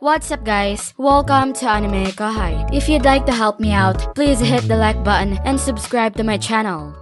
What's up guys? Welcome to AnimeKouhai. If you'd like to help me out, please hit the like button and subscribe to my channel.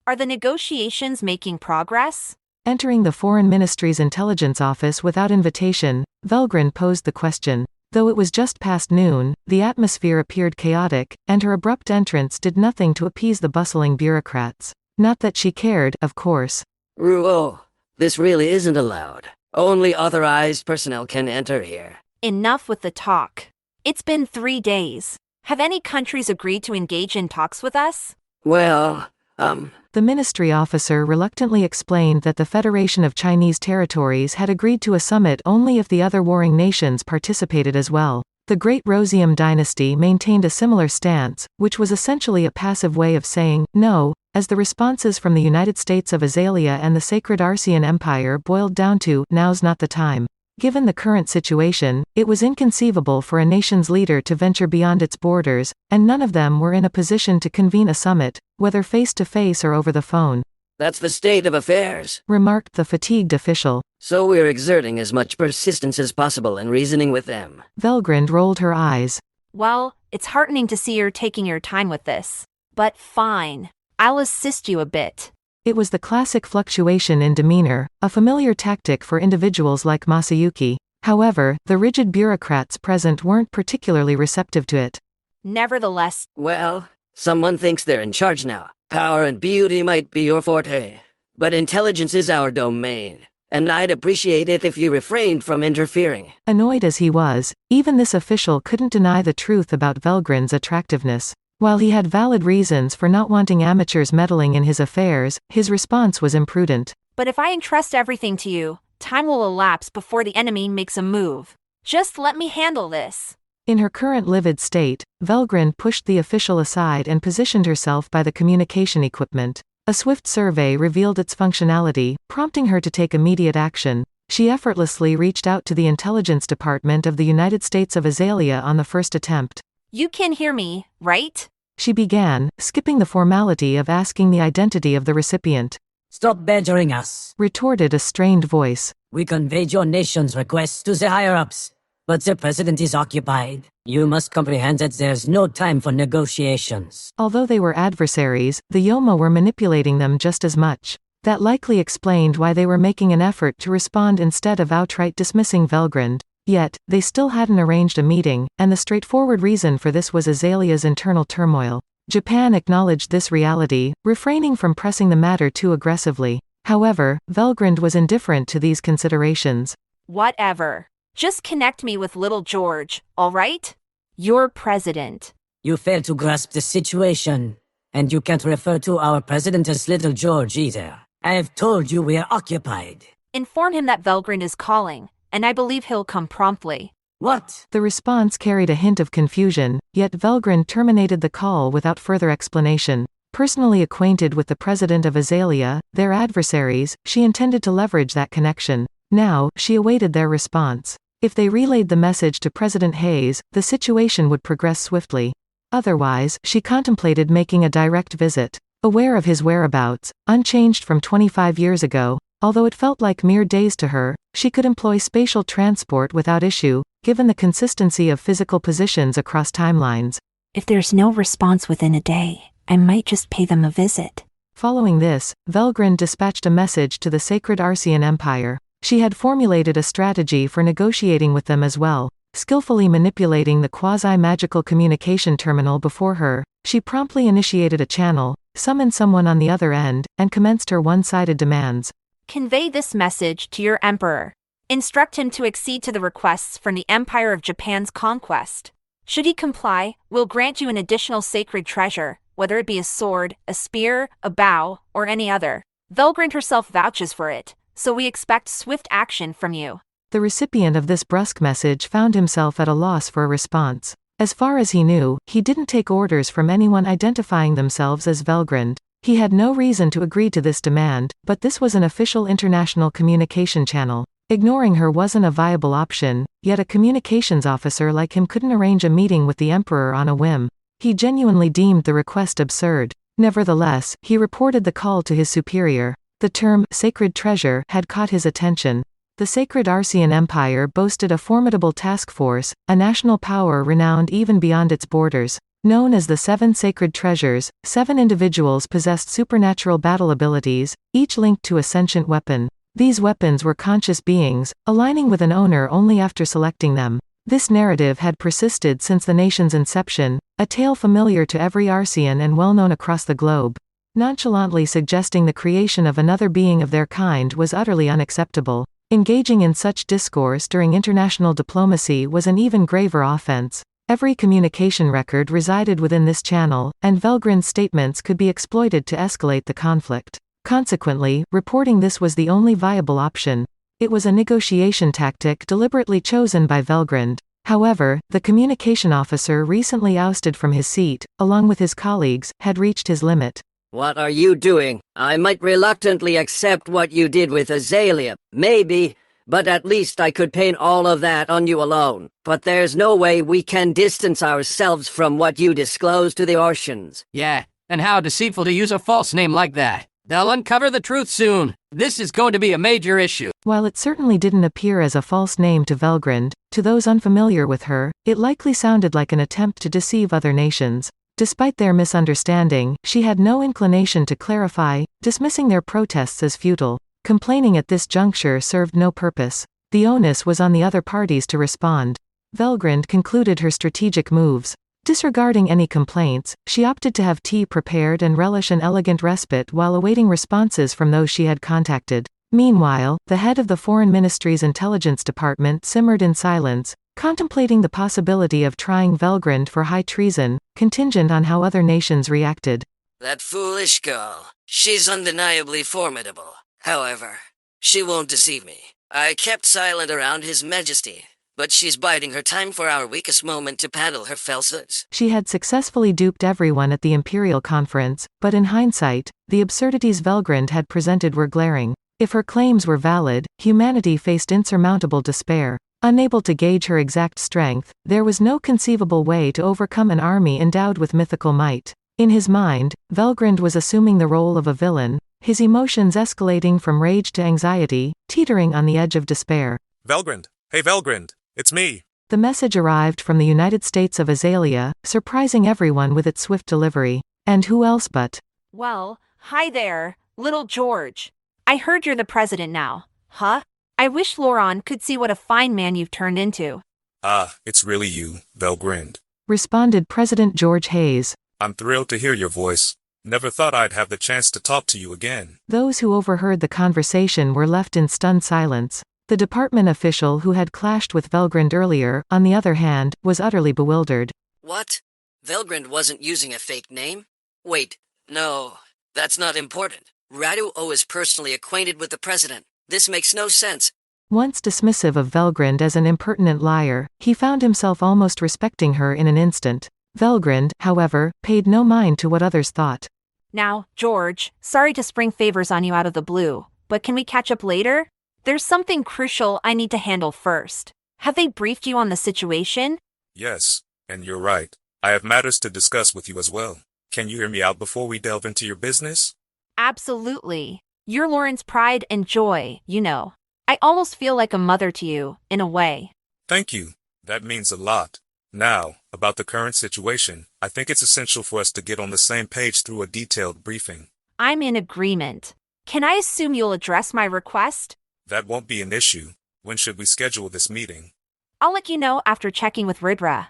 Are the negotiations making progress? Entering the Foreign Ministry's intelligence office without invitation, Velgrynd posed the question. Though it was just past noon, the atmosphere appeared chaotic, and her abrupt entrance did nothing to appease the bustling bureaucrats. Not that she cared, of course. Ruo, this really isn't allowed. Only authorized personnel can enter here. Enough with the talk. It's been 3 days. Have any countries agreed to engage in talks with us? Well, The ministry officer reluctantly explained that the Federation of Chinese Territories had agreed to a summit only if the other warring nations participated as well. The Great Rosium dynasty maintained a similar stance, which was essentially a passive way of saying no, as the responses from the United States of Azalea and the sacred Arcian Empire boiled down to, now's not the time. Given the current situation, it was inconceivable for a nation's leader to venture beyond its borders, and none of them were in a position to convene a summit, whether face-to-face or over the phone. that's the state of affairs, Remarked the fatigued official. so we're exerting as much persistence as possible in reasoning with them. Velgrynd rolled her eyes. Well, it's heartening to see you're taking your time with this. But fine. I'll assist you a bit. It was the classic fluctuation in demeanor, a familiar tactic for individuals like Masayuki. However, the rigid bureaucrats present weren't particularly receptive to it. Nevertheless, Well, someone thinks they're in charge now. Power and beauty might be your forte, but intelligence is our domain, and I'd appreciate it if you refrained from interfering. Annoyed as he was, even this official couldn't deny the truth about Velgrynd's attractiveness. While he had valid reasons for not wanting amateurs meddling in his affairs, his response was imprudent. but if I entrust everything to you, time will elapse before the enemy makes a move. Just let me handle this. In her current livid state, Velgrynd pushed the official aside and positioned herself by the communication equipment. A swift survey revealed its functionality, prompting her to take immediate action. She effortlessly reached out to the Intelligence Department of the United States of Azalea on the first attempt. You can hear me, right? She began, skipping the formality of asking the identity of the recipient. Stop badgering us. Retorted a strained voice. We conveyed your nation's request to the higher-ups, but the president is occupied. You must comprehend that there's no time for negotiations. Although they were adversaries, the Yoma were manipulating them just as much. That likely explained why they were making an effort to respond instead of outright dismissing Velgrynd. Yet, they still hadn't arranged a meeting, and the straightforward reason for this was Azalea's internal turmoil. Japan acknowledged this reality, refraining from pressing the matter too aggressively. However, Velgrynd was indifferent to these considerations. Whatever. Just connect me with little George, all right? You're president. You fail to grasp the situation, and you can't refer to our president as Little George either. I have told you we are occupied. Inform him that Velgrynd is calling, and I believe he'll come promptly. What? The response carried a hint of confusion, yet Velgrynd terminated the call without further explanation. Personally acquainted with the president of Azalea, their adversaries, she intended to leverage that connection. Now, she awaited their response. If they relayed the message to President Hayes, the situation would progress swiftly. Otherwise, she contemplated making a direct visit. Aware of his whereabouts, unchanged from 25 years ago, although it felt like mere days to her, she could employ spatial transport without issue, given the consistency of physical positions across timelines. If there's no response within a day, I might just pay them a visit. Following this, Velgrynd dispatched a message to the sacred Arcian Empire. She had formulated a strategy for negotiating with them as well. Skillfully manipulating the quasi-magical communication terminal before her, she promptly initiated a channel, summoned someone on the other end, and commenced her one-sided demands. Convey this message to your emperor. Instruct him to accede to the requests from the Empire of Japan's conquest. Should he comply, we'll grant you an additional sacred treasure, whether it be a sword, a spear, a bow, or any other. Velgrynd herself vouches for it, so we expect swift action from you. The recipient of this brusque message found himself at a loss for a response. As far as he knew, he didn't take orders from anyone identifying themselves as Velgrynd. He had no reason to agree to this demand, but this was an official international communication channel. Ignoring her wasn't a viable option, yet a communications officer like him couldn't arrange a meeting with the emperor on a whim. He genuinely deemed the request absurd. Nevertheless, he reported the call to his superior. The term, sacred treasure, had caught his attention. The sacred Arcian Empire boasted a formidable task force, a national power renowned even beyond its borders. Known as the Seven Sacred Treasures, 7 individuals possessed supernatural battle abilities, each linked to a sentient weapon. These weapons were conscious beings, aligning with an owner only after selecting them. This narrative had persisted since the nation's inception, a tale familiar to every Arcian and well-known across the globe. Nonchalantly suggesting the creation of another being of their kind was utterly unacceptable. Engaging in such discourse during international diplomacy was an even graver offense. Every communication record resided within this channel, and Velgryn's statements could be exploited to escalate the conflict. Consequently, reporting this was the only viable option. It was a negotiation tactic deliberately chosen by Velgrynd. However, the communication officer recently ousted from his seat, along with his colleagues, had reached his limit. What are you doing? I might reluctantly accept what you did with Azalea, maybe, but at least I could paint all of that on you alone. But there's no way we can distance ourselves from what you disclosed to the Arcians. Yeah, and how deceitful to use a false name like that. They'll uncover the truth soon. This is going to be a major issue. While it certainly didn't appear as a false name to Velgrynd, to those unfamiliar with her, it likely sounded like an attempt to deceive other nations. Despite their misunderstanding, she had no inclination to clarify, dismissing their protests as futile. Complaining at this juncture served no purpose. The onus was on the other parties to respond. Velgrynd concluded her strategic moves. Disregarding any complaints, she opted to have tea prepared and relish an elegant respite while awaiting responses from those she had contacted. Meanwhile, the head of the Foreign Ministry's intelligence department simmered in silence, contemplating the possibility of trying Velgrynd for high treason, contingent on how other nations reacted. That foolish girl. She's undeniably formidable. However, she won't deceive me. I kept silent around His Majesty, but she's biding her time for our weakest moment to paddle her falsehoods. She had successfully duped everyone at the Imperial Conference, but in hindsight, the absurdities Velgrynd had presented were glaring. If her claims were valid, humanity faced insurmountable despair. Unable to gauge her exact strength, there was no conceivable way to overcome an army endowed with mythical might. In his mind, Velgrynd was assuming the role of a villain, his emotions escalating from rage to anxiety, teetering on the edge of despair. Velgrynd! Hey Velgrynd! It's me! The message arrived from the United States of Azalea, surprising everyone with its swift delivery. And who else but? Well, hi there, little George. I heard you're the president now. Huh? I wish Lauron could see what a fine man you've turned into. Ah, it's really you, Velgrynd. Responded President George Hayes. I'm thrilled to hear your voice. Never thought I'd have the chance to talk to you again. Those who overheard the conversation were left in stunned silence. The department official who had clashed with Velgrynd earlier, on the other hand, was utterly bewildered. What? Velgrynd wasn't using a fake name? Wait, no, that's not important. Radu-O is personally acquainted with the president. This makes no sense. Once dismissive of Velgrynd as an impertinent liar, he found himself almost respecting her in an instant. Velgrynd, however, paid no mind to what others thought. Now, George, sorry to spring favors on you out of the blue, but can we catch up later? There's something crucial I need to handle first. Have they briefed you on the situation? Yes, and you're right. I have matters to discuss with you as well. Can you hear me out before we delve into your business? Absolutely. You're Lauren's pride and joy, you know. I almost feel like a mother to you, in a way. Thank you. That means a lot. Now, about the current situation, I think it's essential for us to get on the same page through a detailed briefing. I'm in agreement. Can I assume you'll address my request? That won't be an issue. When should we schedule this meeting? I'll let you know after checking with Ridra.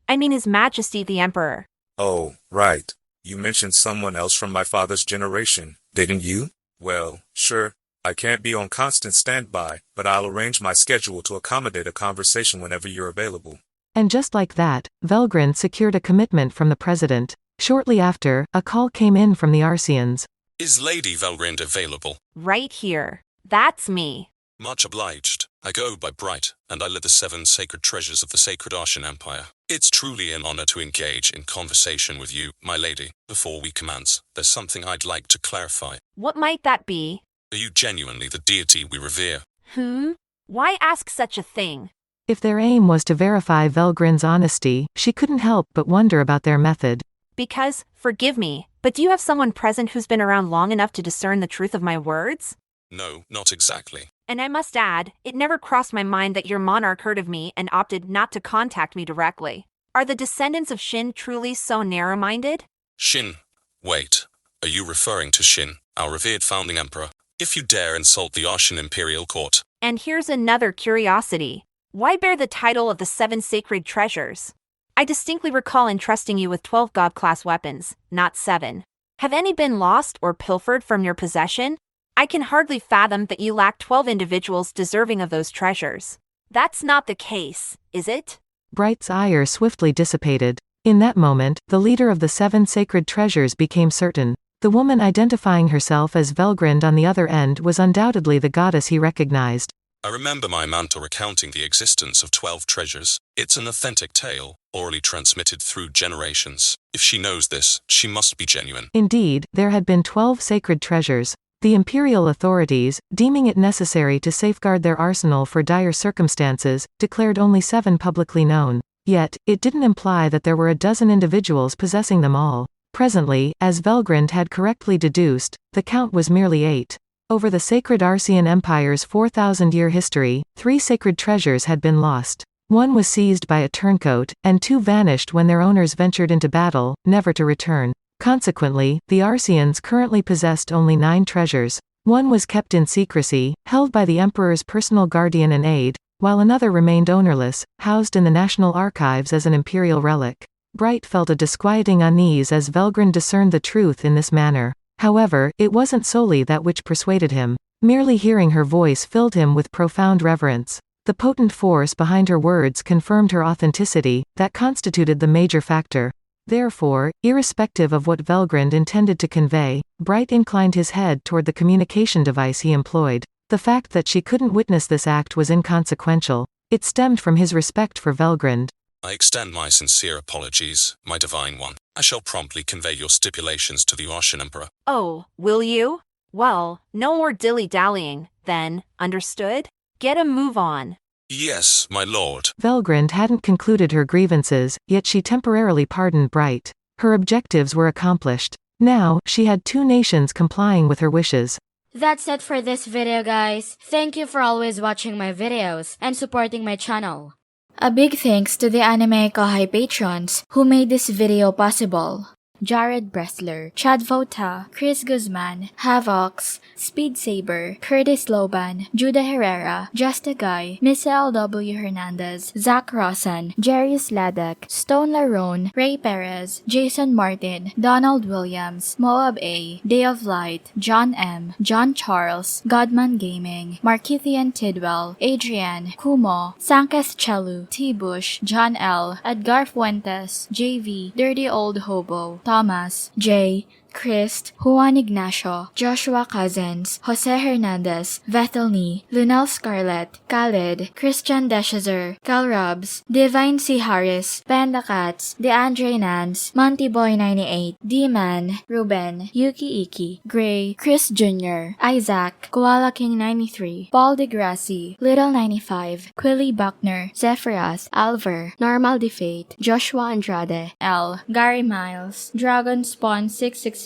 His Majesty the Emperor. Oh, right. You mentioned someone else from my father's generation, didn't you? Well, sure. I can't be on constant standby, but I'll arrange my schedule to accommodate a conversation whenever you're available. And just like that, Velgrynd secured a commitment from the president. Shortly after, a call came in from the Arcians. Is Lady Velgrynd available? Right here. That's me. Much obliged. I go by Bright, and I lead the 7 sacred treasures of the sacred Arcian Empire. It's truly an honor to engage in conversation with you, my lady. Before we commence, there's something I'd like to clarify. What might that be? Are you genuinely the deity we revere? Why ask such a thing? If their aim was to verify Velgrynd's honesty, she couldn't help but wonder about their method. Because, forgive me, but do you have someone present who's been around long enough to discern the truth of my words? No, not exactly. And I must add, it never crossed my mind that your monarch heard of me and opted not to contact me directly. Are the descendants of Shin truly so narrow-minded? Shin. Wait. Are you referring to Shin, our revered founding emperor? If you dare insult the Arcian imperial court. And here's another curiosity. Why bear the title of the 7 sacred treasures? I distinctly recall entrusting you with 12 god-class weapons, not 7. Have any been lost or pilfered from your possession? I can hardly fathom that you lack 12 individuals deserving of those treasures. That's not the case, is it? Bright's ire swiftly dissipated. In that moment, the leader of the 7 sacred treasures became certain. The woman identifying herself as Velgrynd on the other end was undoubtedly the goddess he recognized. I remember my mantle recounting the existence of 12 treasures. It's an authentic tale, orally transmitted through generations. If she knows this, she must be genuine. Indeed, there had been 12 sacred treasures. The imperial authorities, deeming it necessary to safeguard their arsenal for dire circumstances, declared only 7 publicly known. Yet, it didn't imply that there were a dozen individuals possessing them all. Presently, as Velgrynd had correctly deduced, the count was merely 8. Over the sacred Arcian Empire's 4,000-year history, 3 sacred treasures had been lost. 1 was seized by a turncoat, and 2 vanished when their owners ventured into battle, never to return. Consequently, the Arcians currently possessed only 9 treasures. 1 was kept in secrecy, held by the Emperor's personal guardian and aide, while another remained ownerless, housed in the National Archives as an imperial relic. Bright felt a disquieting unease as Velgrynd discerned the truth in this manner. However, it wasn't solely that which persuaded him. Merely hearing her voice filled him with profound reverence. The potent force behind her words confirmed her authenticity, that constituted the major factor. Therefore, irrespective of what Velgrynd intended to convey, Bright inclined his head toward the communication device he employed. The fact that she couldn't witness this act was inconsequential. It stemmed from his respect for Velgrynd. I extend my sincere apologies, my divine one. I shall promptly convey your stipulations to the Arcian Emperor. Oh, will you? Well, no more dilly-dallying, then, understood? Get a move on. Yes, my lord. Velgrynd hadn't concluded her grievances, yet she temporarily pardoned Bright. Her objectives were accomplished. Now, she had 2 nations complying with her wishes. That's it for this video, guys. Thank you for always watching my videos and supporting my channel. A big thanks to the AnimeKouhai patrons who made this video possible. Jared Bressler, Chad Vota, Chris Guzman, Havox, Speed Saber, Curtis Loban, Judah Herrera, Justa Guy, Miss L.W. Hernandez, Zach Rossan, Jarius Ladek, Stone Larone, Ray Perez, Jason Martin, Donald Williams, Moab A, Day of Light, John M, John Charles, Godman Gaming, Markithian Tidwell, Adrian, Kumo, Sankes Chelu, T. Bush, John L, Edgar Fuentes, JV, Dirty Old Hobo, Thomas, Jay, Christ, Juan Ignacio, Joshua Cousins, Jose Hernandez, Vethelny, Lunel Scarlett, Khaled, Christian Deshazer, Cal Robs, Divine C. Harris, Panda Cats, DeAndre Nance, Monty Boy 98, D-Man, Ruben, Yuki Iki, Gray, Chris Jr., Isaac, Koala King 93, Paul DeGrassi, Little 95, Quilly Buckner, Zephyros, Alver, Normal Defate, Joshua Andrade, L, Gary Miles, Dragon Spawn 666,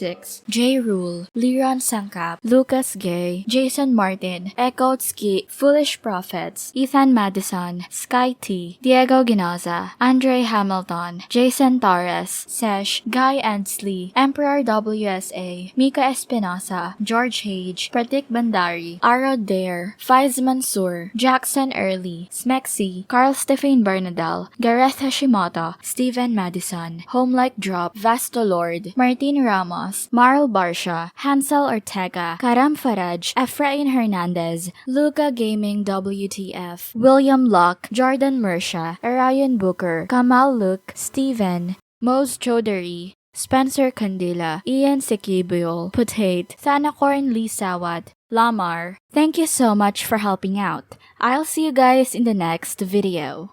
J. Rule, Liron Sangkap, Lucas Gay, Jason Martin, Echo Ski, Foolish Prophets, Ethan Madison, Sky T, Diego Ginoza, Andre Hamilton, Jason Torres, Sesh, Guy Ansley, Emperor WSA, Mika Espinosa, George Hage, Pratik Bandari, Arod Dare, Faiz Mansour, Jackson Early, Smexy, Carl Stephen Bernadel, Gareth Hashimoto, Steven Madison, Homelike Drop, Vasto Lord, Martin Ramos, Marl Barsha, Hansel Ortega, Karam Faraj, Efrain Hernandez, Luca Gaming WTF, William Locke, Jordan Mersha, Arion Booker, Kamal Luke, Steven, Mose Choudhury, Spencer Candila, Ian Sekibuyol, Potate, Thanakorn Lee Sawat, Lamar. Thank you so much for helping out. I'll see you guys in the next video.